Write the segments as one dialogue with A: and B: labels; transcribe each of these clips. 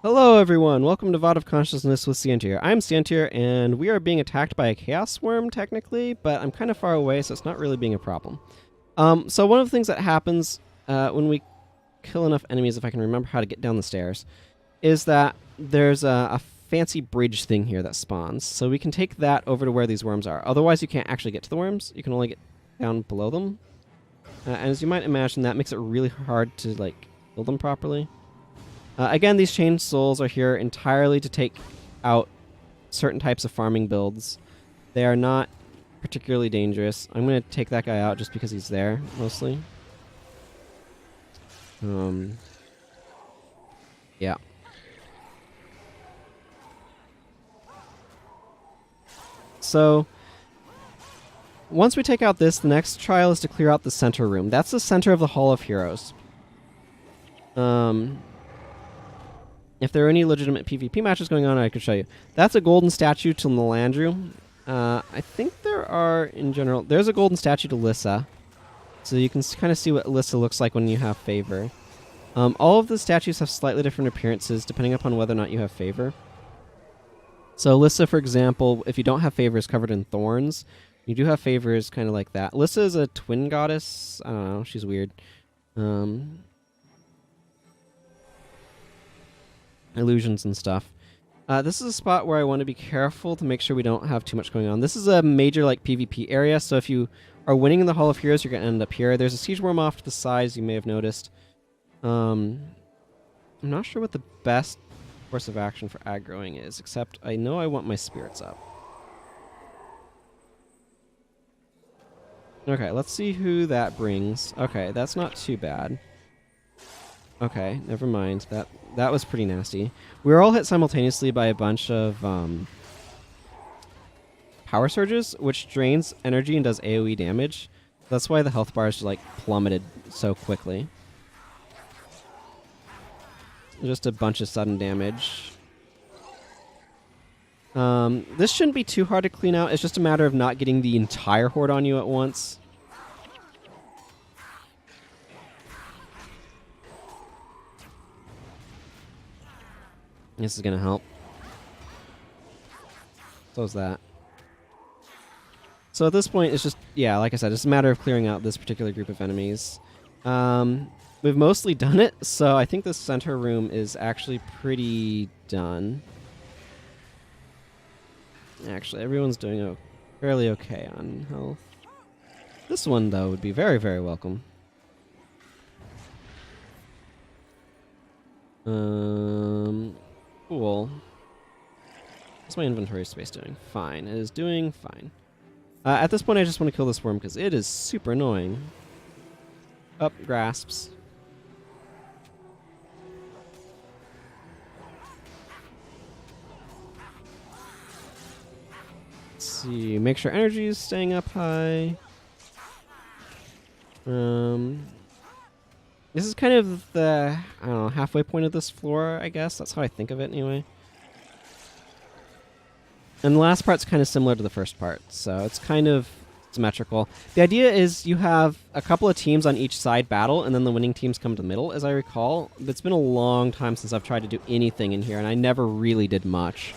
A: Hello everyone, welcome to VOD of Consciousness with Sientir. I'm Sientir, and we are being attacked by a chaos worm, technically, but I'm kind of far away, so it's not really being a problem. So one of the things that happens when we kill enough enemies, if I can remember how to get down the stairs, is that there's a fancy bridge thing here that spawns. So we can take that over to where these worms are. Otherwise, you can't actually get to the worms. You can only get down below them. And as you might imagine, that makes it really hard to, kill them properly. Again, these chained souls are here entirely to take out certain types of farming builds. They are not particularly dangerous. I'm going to take that guy out just because he's there, mostly. Yeah. So, once we take out this, the next trial is to clear out the center room. That's the center of the Hall of Heroes. If there are any legitimate PvP matches going on, I could show you. That's a golden statue to Melandru. I think there are, in general... There's a golden statue to Lissa. So you can kind of see what Lissa looks like when you have favor. All of the statues have slightly different appearances depending upon whether or not you have favor. So Lissa, for example, if you don't have favor, is covered in thorns. You do have favor is kind of like that. Lissa is a twin goddess. I don't know. She's weird. Illusions and stuff. This is a spot where I want to be careful to make sure we don't have too much going on. This is a major PvP area, so if you are winning in the Hall of Heroes, you're going to end up here. There's a siege worm off to the sides, you may have noticed. I'm not sure what the best course of action for aggroing is, except I know I want my spirits up. Okay, let's see who that brings. Okay, that's not too bad. Okay, never mind. That was pretty nasty. We were all hit simultaneously by a bunch of power surges, which drains energy and does AoE damage. That's why the health bars just plummeted so quickly. Just a bunch of sudden damage. This shouldn't be too hard to clean out. It's just a matter of not getting the entire horde on you at once. This is going to help. So is that. So at this point, it's just, yeah, like I said, it's a matter of clearing out this particular group of enemies. We've mostly done it, so I think the center room is actually pretty done. Actually, everyone's doing fairly okay on health. This one, though, would be very, very welcome. Cool. What's my inventory space doing? Fine. It is doing fine. At this point, I just want to kill this worm because it is super annoying. Up, grasps. Let's see. Make sure energy is staying up high. This is kind of the, I don't know, halfway point of this floor, I guess. That's how I think of it, anyway. And the last part's kind of similar to the first part, so it's kind of symmetrical. The idea is you have a couple of teams on each side battle, and then the winning teams come to the middle, as I recall. But it's been a long time since I've tried to do anything in here, and I never really did much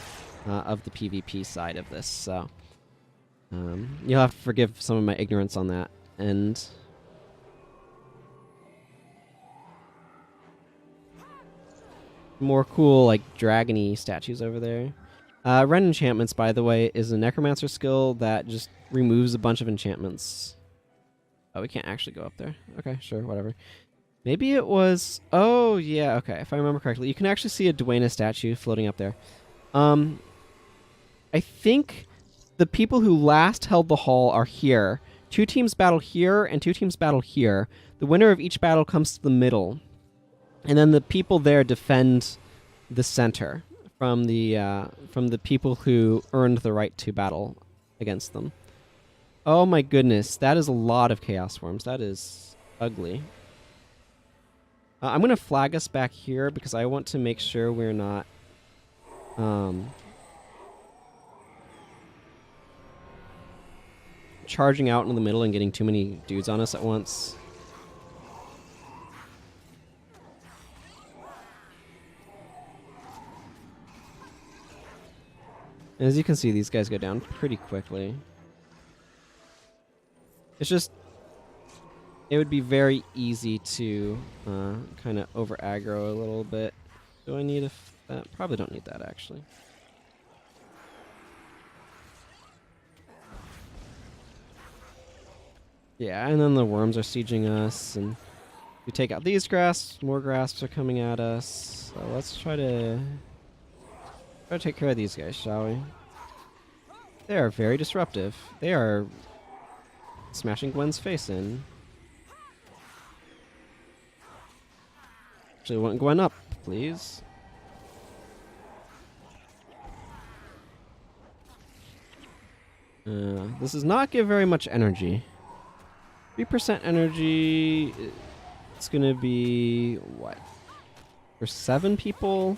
A: of the PvP side of this, so... you'll have to forgive some of my ignorance on that, and... more cool, dragon-y statues over there. Ren enchantments, by the way, is a necromancer skill that just removes a bunch of enchantments. Oh, we can't actually go up there. Okay, sure, whatever. Maybe it was... Oh, yeah, okay, if I remember correctly. You can actually see a Dwayne statue floating up there. I think the people who last held the hall are here. 2 teams battle here, and 2 teams battle here. The winner of each battle comes to the middle. And then the people there defend the center from the people who earned the right to battle against them. Oh my goodness, that is a lot of chaos worms. That is ugly. I'm going to flag us back here because I want to make sure we're not... charging out in the middle and getting too many dudes on us at once. As you can see, these guys go down pretty quickly. It's just, it would be very easy to kind of over aggro a little bit. Do I need a probably don't need that actually. Yeah, and then the worms are sieging us, and we take out these grasps, more grasps are coming at us. So let's try to take care of these guys, shall we? They are very disruptive. They are smashing Gwen's face in. Actually, want Gwen up, please. This does not give very much energy. 3% energy. It's gonna be what? For 7 people?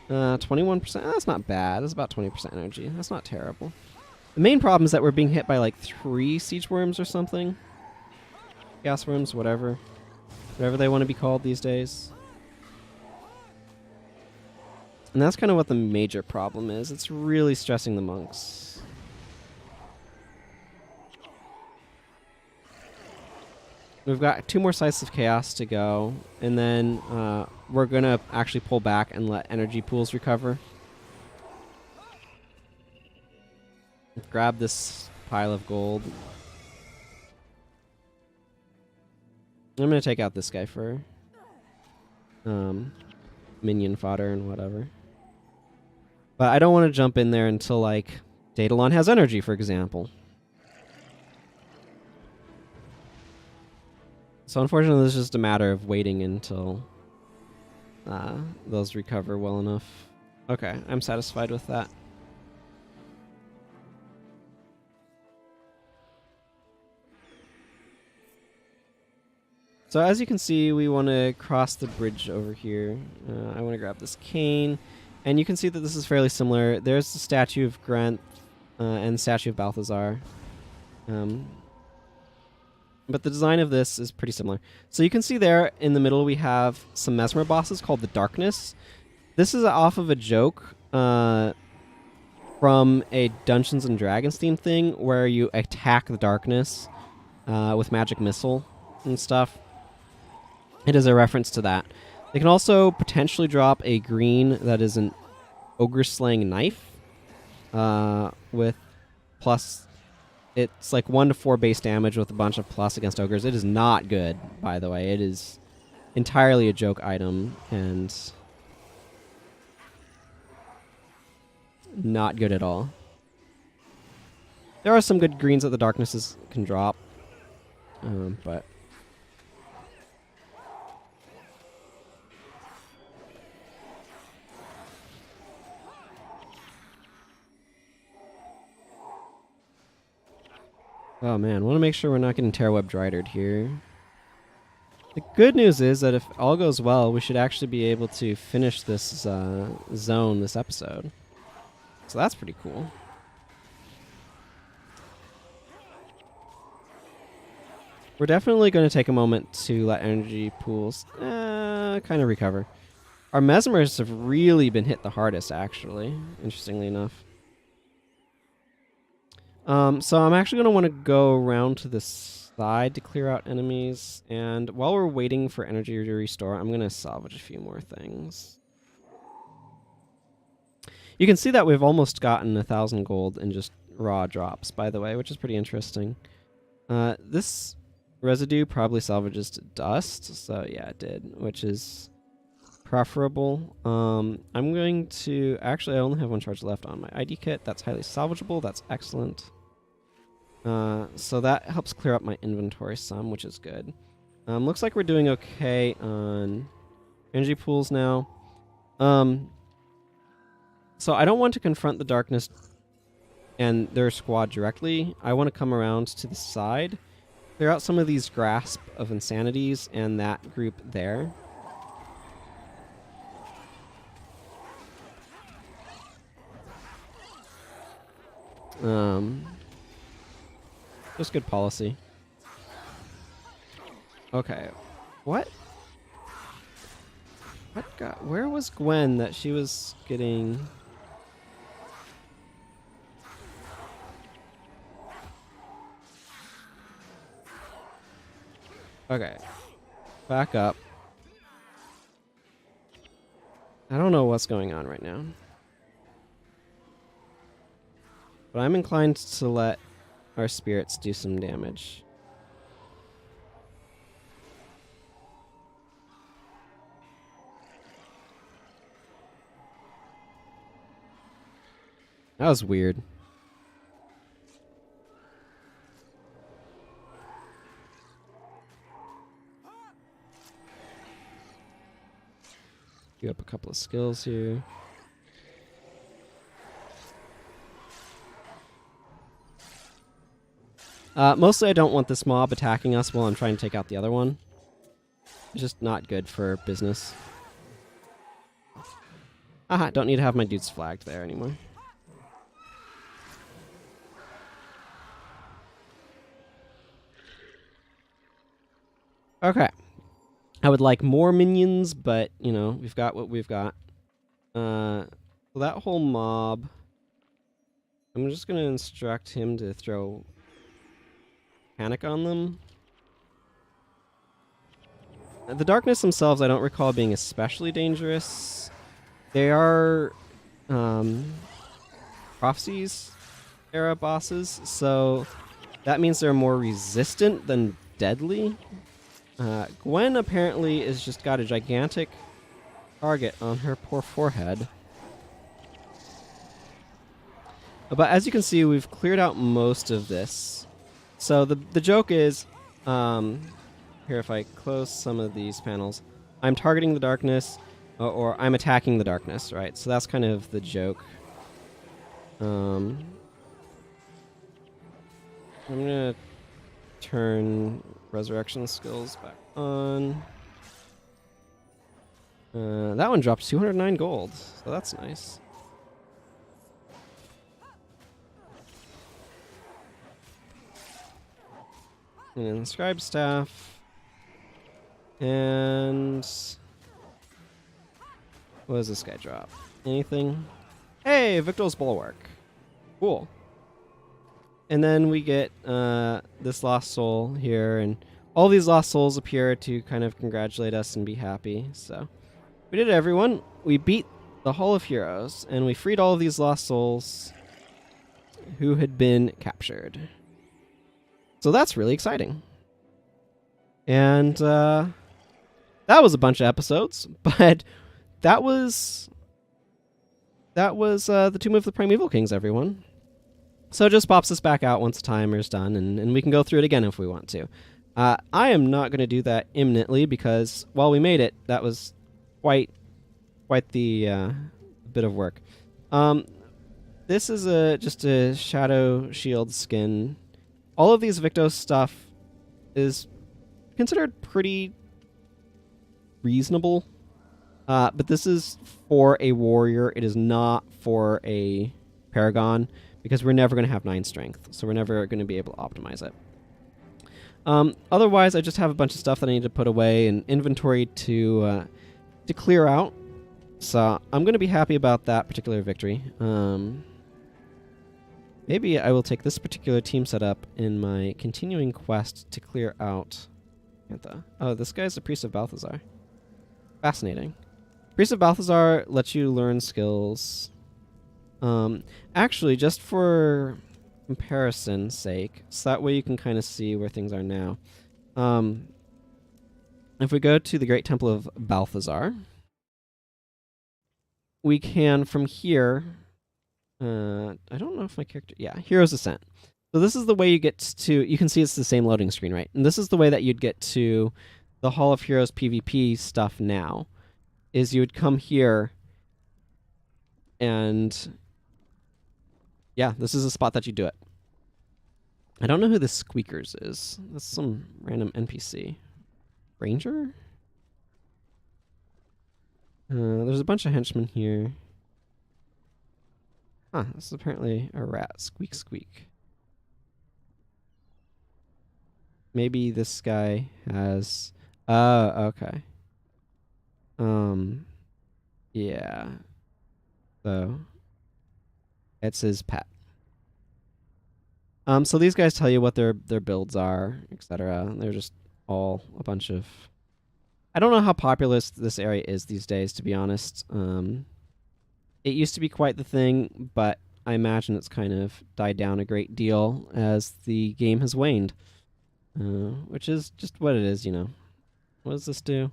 A: 21%. That's not bad. That's about 20% energy. That's not terrible. The main problem is that we're being hit by like 3 siege worms or something. Gas worms, whatever. Whatever they want to be called these days. And that's kind of what the major problem is. It's really stressing the monks. We've got 2 more Scythes of Chaos to go, and then we're going to actually pull back and let energy pools recover. Grab this pile of gold. I'm going to take out this guy for minion fodder and whatever. But I don't want to jump in there until, like, Daedalon has energy, for example. So unfortunately, it's just a matter of waiting until those recover well enough. Okay, I'm satisfied with that. So as you can see, we want to cross the bridge over here. I want to grab this cane. And you can see that this is fairly similar. There's the statue of Grenth and the statue of Balthazar. But the design of this is pretty similar. So you can see there in the middle we have some Mesmer bosses called the Darkness. This is off of a joke from a Dungeons and Dragons themed thing where you attack the Darkness with magic missile and stuff. It is a reference to that. They can also potentially drop a green that is an ogre slaying knife with plus. It's like 1 to 4 base damage with a bunch of plus against ogres. It is not good, by the way. It is entirely a joke item and not good at all. There are some good greens that the Darknesses can drop, but oh man, want to make sure we're not getting Terraweb Drydered here. The good news is that if all goes well, we should actually be able to finish this zone this episode. So that's pretty cool. We're definitely going to take a moment to let energy pools kind of recover. Our Mesmers have really been hit the hardest, actually, interestingly enough. So I'm actually going to want to go around to this side to clear out enemies. And while we're waiting for energy to restore, I'm going to salvage a few more things. You can see that we've almost gotten 1,000 gold in just raw drops, by the way, which is pretty interesting. This residue probably salvages to dust. So yeah, it did, which is preferable. I'm going to... Actually, I only have 1 charge left on my ID kit. That's highly salvageable. That's excellent. So that helps clear up my inventory some, which is good. Looks like we're doing okay on energy pools now. So I don't want to confront the Darkness and their squad directly. I want to come around to the side, clear out some of these Grasp of Insanities and that group there. Just good policy. Okay. What? Where was Gwen that she was getting... Okay. Back up. I don't know what's going on right now. But I'm inclined to let our spirits do some damage. That was weird. Queue up a couple of skills here. Mostly I don't want this mob attacking us while I'm trying to take out the other one. It's just not good for business. Aha, don't need to have my dudes flagged there anymore. Okay. I would like more minions, but, you know, we've got what we've got. So that whole mob, I'm just going to instruct him to throw panic on them. The darkness themselves, I don't recall being especially dangerous. They are prophecies era bosses, so that means they're more resistant than deadly. Gwen apparently has just got a gigantic target on her poor forehead. But as you can see, we've cleared out most of this. So the joke is, here if I close some of these panels, I'm targeting the darkness, or I'm attacking the darkness, right? So that's kind of the joke. I'm gonna turn resurrection skills back on. That one dropped 209 gold, so that's nice. And then scribe staff. And what does this guy drop? Anything? Hey, Victor's Bulwark. Cool. And then we get this lost soul here, and all these lost souls appear to kind of congratulate us and be happy. So we did it, everyone. We beat the Hall of Heroes, and we freed all of these lost souls who had been captured. So that's really exciting. And that was a bunch of episodes, but that was the Tomb of the Primeval Kings, everyone. So it just pops us back out once the timer's done, and we can go through it again if we want to. I am not going to do that imminently because while we made it, that was quite the bit of work. This is just a Shadow Shield skin. All of these Victos stuff is considered pretty reasonable, but this is for a warrior. It is not for a paragon because we're never going to have 9 strength, so we're never going to be able to optimize it. Otherwise, I just have a bunch of stuff that I need to put away and inventory to clear out. So I'm going to be happy about that particular victory. Maybe I will take this particular team setup in my continuing quest to clear out. Oh, this guy's the Priest of Balthazar. Fascinating. Priest of Balthazar lets you learn skills. Actually, just for comparison's sake, so that way you can kind of see where things are now. If we go to the Great Temple of Balthazar, we can, from here, I don't know if my character... Yeah, Hero's Ascent. So this is the way you get to... You can see it's the same loading screen, right? And this is the way that you'd get to the Hall of Heroes PvP stuff now, is you would come here and... Yeah, this is a spot that you do it. I don't know who the Squeakers is. That's some random NPC. Ranger? There's a bunch of henchmen here. Huh, this is apparently a rat. Squeak, squeak. Maybe this guy has... okay. Yeah. So, it's his pet. So these guys tell you what their builds are, etc. They're just all a bunch of... I don't know how populous this area is these days, to be honest. It used to be quite the thing, but I imagine it's kind of died down a great deal as the game has waned. Which is just what it is, you know. What does this do?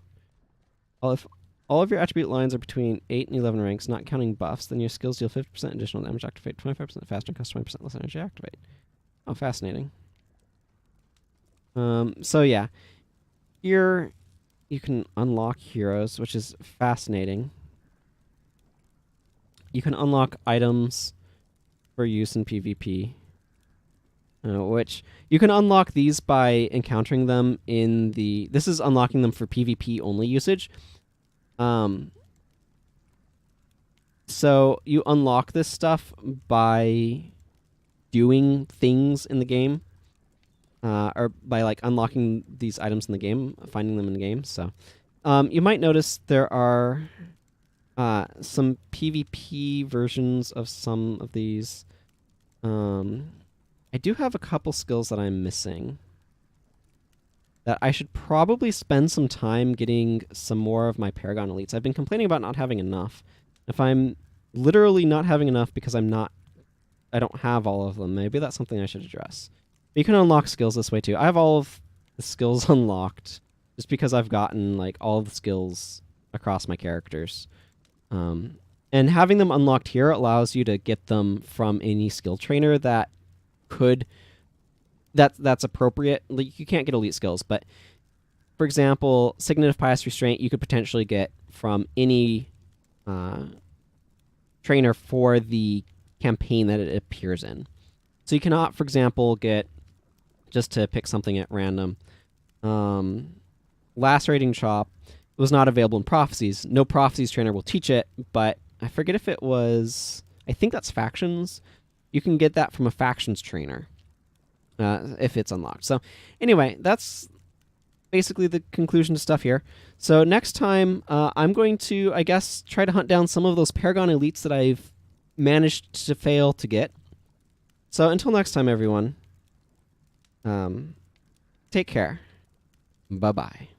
A: Well, if all of your attribute lines are between 8 and 11 ranks, not counting buffs, then your skills deal 50% additional damage, activate 25% faster, and cost 20% less energy to activate. Oh, fascinating. So yeah. Here, you can unlock heroes, which is fascinating. You can unlock items for use in PvP. Which you can unlock these by encountering them in the... This is unlocking them for PvP only usage. So you unlock this stuff by doing things in the game, or by like unlocking these items in the game, finding them in the game. So you might notice there are some PvP versions of some of these. I do have a couple skills that I'm missing that I should probably spend some time getting some more of my Paragon Elites. I've been complaining about not having enough. If I'm literally not having enough because I don't have all of them, maybe that's something I should address. But you can unlock skills this way too. I have all of the skills unlocked just because I've gotten like all of the skills across my characters. And having them unlocked here allows you to get them from any skill trainer that's appropriate. Like, you can't get elite skills, but for example, Signet of Pious Restraint you could potentially get from any trainer for the campaign that it appears in. So you cannot, for example, get, just to pick something at random, Lacerating Chop was not available in Prophecies. No Prophecies trainer will teach it, but I forget if it was... I think that's Factions. You can get that from a Factions trainer if it's unlocked. So anyway, that's basically the conclusion to stuff here. So next time, I'm going to, I guess, try to hunt down some of those Paragon Elites that I've managed to fail to get. So until next time, everyone, take care. Bye-bye.